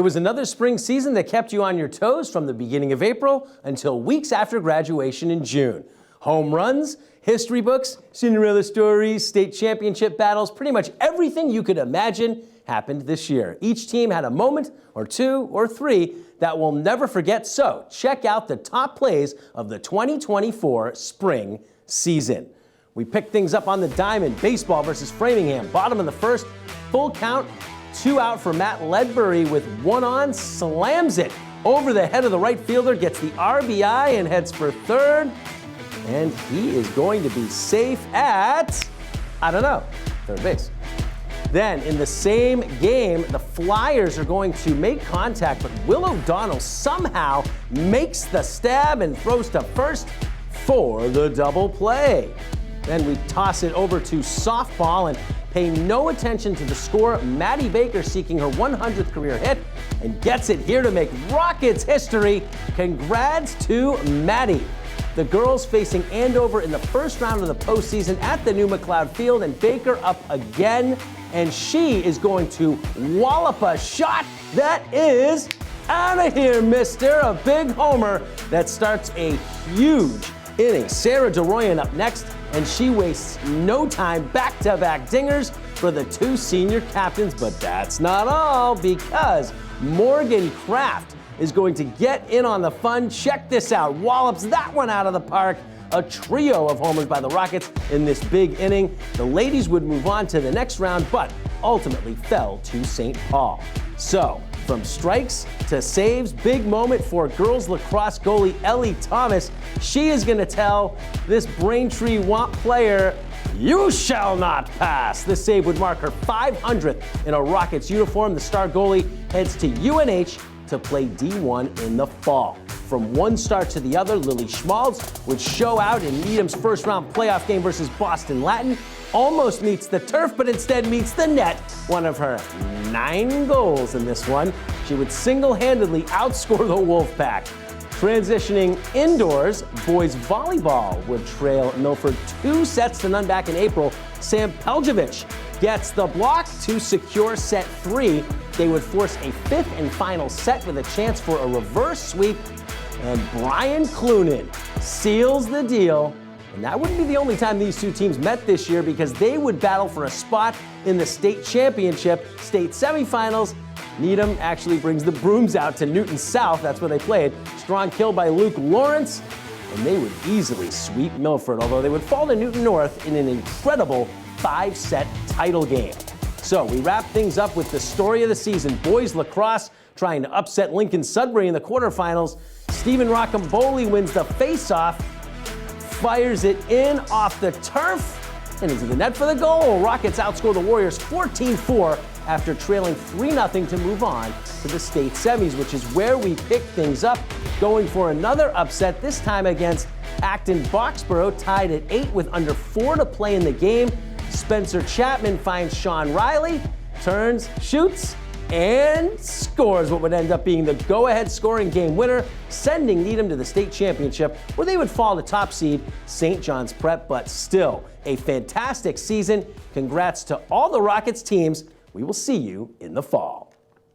It was another spring season that kept you on your toes from the beginning of April until weeks after graduation in June. Home runs, history books, Cinderella stories, state championship battles, pretty much everything you could imagine happened this year. Each team had a moment or two or three that we'll never forget, so check out the top plays of the 2024 spring season. We picked things up on the diamond, baseball versus Framingham, bottom of the first, full count, 2 out for Matt Ledbury with 1 on, slams it over the head of the right fielder, gets the RBI and heads for third, and he is going to be safe at, I don't know, third base. Then, in the same game, the Flyers are going to make contact, but Will O'Donnell somehow makes the stab and throws to first for the double play. Then we toss it over to softball and pay no attention to the score. Maddie Baker seeking her 100th career hit and gets it here to make Rockets history. Congrats to Maddie. The girls facing Andover in the first round of the postseason at the new McLeod Field, and Baker up again, and she is going to wallop a shot that is out of here, mister. A big homer that starts a huge inning. Sarah DeRoyan up next, and she wastes no time. Back-to-back dingers for the 2 senior captains, but that's not all, because Morgan Kraft is going to get in on the fun. Check this out. Wallops that one out of the park. A trio of homers by the Rockets in this big inning. The ladies would move on to the next round, but ultimately fell to St. Paul. So, from strikes to saves, big moment for girls lacrosse goalie Ellie Thomas. She is going to tell this Braintree Wamp player, "You shall not pass." This save would mark her 500th in a Rockets uniform. The star goalie heads to UNH to play D1 in the fall. From one start to the other, Lily Schmaltz would show out in Needham's first-round playoff game versus Boston Latin. Almost meets the turf, but instead meets the net. One of her 9 goals in this one. She would single-handedly outscore the Wolfpack. Transitioning indoors, boys volleyball would trail Milford 2-0 back in April. Sam Peljevich gets the block to secure set 3. They would force a 5th and final set with a chance for a reverse sweep, and Brian Clunan seals the deal. And that wouldn't be the only time these two teams met this year, because they would battle for a spot in the state championship, state semifinals. Needham actually brings the brooms out to Newton South. That's where they played. Strong kill by Luke Lawrence, and they would easily sweep Milford, although they would fall to Newton North in an incredible 5-set title game. So we wrap things up with the story of the season. Boys lacrosse trying to upset Lincoln Sudbury in the quarterfinals. Stephen Rocamboli wins the face-off, fires it in off the turf and into the net for the goal. Rockets outscore the Warriors 14-4 after trailing 3-0 to move on to the state semis, which is where we pick things up, going for another upset, this time against Acton Boxborough, tied at 8 with under 4 to play in the game. Spencer Chapman finds Sean Riley, turns, shoots, and scores what would end up being the go-ahead scoring game winner, sending Needham to the state championship, where they would fall to top seed St. John's Prep, but still a fantastic season. Congrats to all the Rockets teams. We will see you in the fall.